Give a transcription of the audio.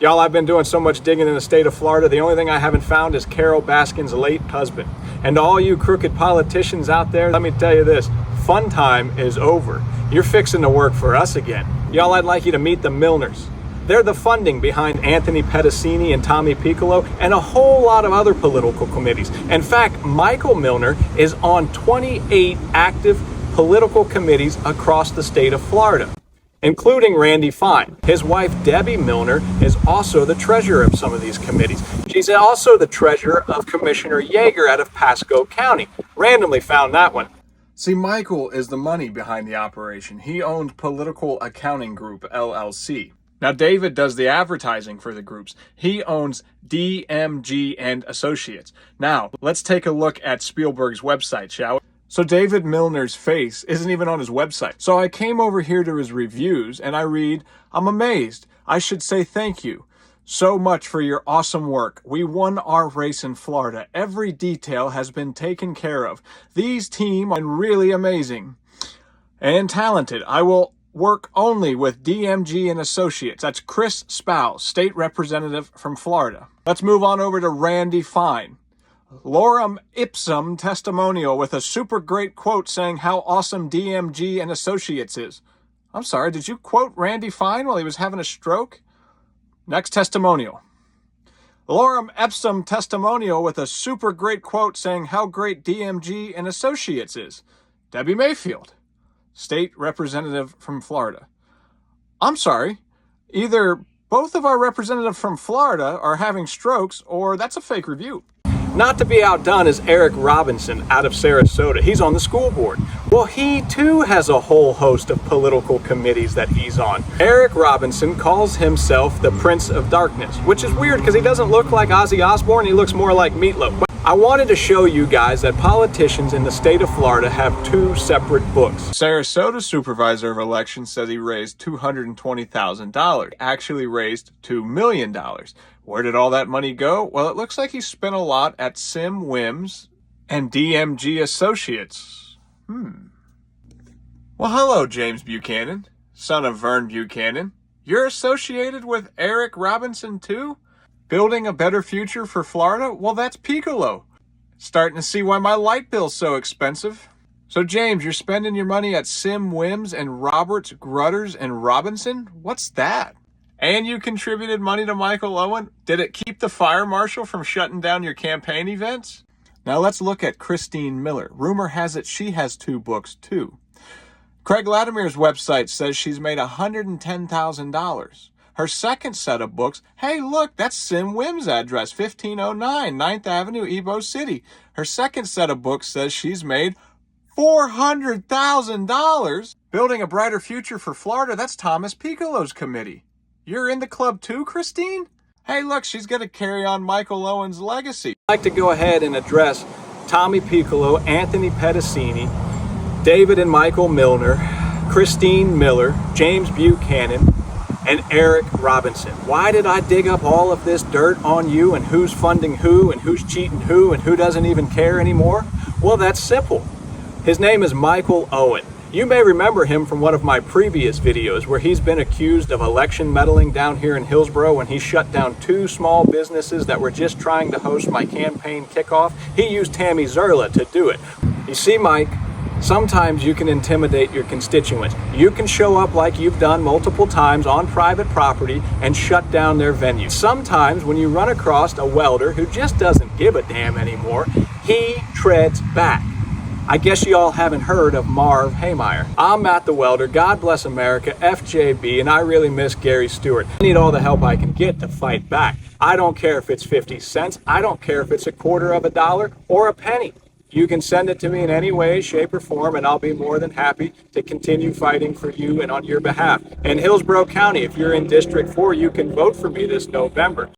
Y'all, I've been doing so much digging in the state of Florida, the only thing I haven't found is Carol Baskin's late husband. And to all you crooked politicians out there, let me tell you this, fun time is over. You're fixing to work for us again. Y'all, I'd like you to meet the Millners. They're the funding behind Anthony Pedicini and Tommy Piccolo and a whole lot of other political committees. In fact, Michael Millner is on 28 active political committees across the state of Florida, including Randy Fine. His wife, Debbie Millner, is also the treasurer of some of these committees. She's also the treasurer of Commissioner Yeager out of Pasco County. Randomly found that one. See, Michael is the money behind the operation. He owns Political Accounting Group, LLC. Now, David does the advertising for the groups. He owns DMG and Associates. Now, let's take a look at Spielberg's website, shall we? So David Millner's face isn't even on his website. So I came over here to his reviews and I read, I'm amazed. I should say thank you so much for your awesome work. We won our race in Florida. Every detail has been taken care of. These team are really amazing and talented. I will work only with DMG and Associates. That's Chris Spouse, state representative from Florida. Let's move on over to Randy Fine. Lorem ipsum testimonial with a super great quote saying how awesome DMG and Associates is. I'm sorry, did you quote Randy Fine while he was having a stroke? Next testimonial. Lorem ipsum testimonial with a super great quote saying how great DMG and Associates is. Debbie Mayfield, state representative from Florida. I'm sorry, either both of our representatives from Florida are having strokes or that's a fake review. Not to be outdone is Eric Robinson out of Sarasota. He's on the school board. Well, he too has a whole host of political committees that he's on. Eric Robinson calls himself the Prince of Darkness, which is weird because he doesn't look like Ozzy Osbourne. He looks more like Meatloaf. I wanted to show you guys that politicians in the state of Florida have two separate books. Sarasota supervisor of elections says he raised $220,000. Actually raised $2 million. Where did all that money go? Well, it looks like he spent a lot at Sim Wims and DMG Associates. Well, hello, James Buchanan, son of Vern Buchanan. You're associated with Eric Robinson too? Building a better future for Florida? Well, that's Piccolo. Starting to see why my light bill's so expensive. So, James, you're spending your money at Sim Wims and Roberts, Grutters, and Robinson? What's that? And you contributed money to Michael Owen? Did it keep the fire marshal from shutting down your campaign events? Now let's look at Christine Miller. Rumor has it she has two books too. Craig Latimer's website says she's made $110,000. Her second set of books, hey look, that's Sim Wims' address, 1509 9th Avenue, Ebo City. Her second set of books says she's made $400,000. Building a brighter future for Florida, that's Thomas Piccolo's committee. You're in the club too, Christine? Hey, look, she's going to carry on Michael Owen's legacy. I'd like to go ahead and address Tommy Piccolo, Anthony Pedicini, David and Michael Millner, Christine Miller, James Buchanan, and Eric Robinson. Why did I dig up all of this dirt on you and who's funding who and who's cheating who and who doesn't even care anymore? Well, that's simple. His name is Michael Owen. You may remember him from one of my previous videos where he's been accused of election meddling down here in Hillsborough when he shut down two small businesses that were just trying to host my campaign kickoff. He used Tammy Zerla to do it. You see, Mike, sometimes you can intimidate your constituents. You can show up like you've done multiple times on private property and shut down their venue. Sometimes when you run across a welder who just doesn't give a damn anymore, he treads back. I guess you all haven't heard of Marv Haymeyer. I'm Matt The Welder, God bless America, FJB, and I really miss Gary Stewart. I need all the help I can get to fight back. I don't care if it's 50 cents, I don't care if it's a quarter of a dollar or a penny. You can send it to me in any way, shape, or form, and I'll be more than happy to continue fighting for you and on your behalf. In Hillsborough County, if you're in District 4, you can vote for me this November.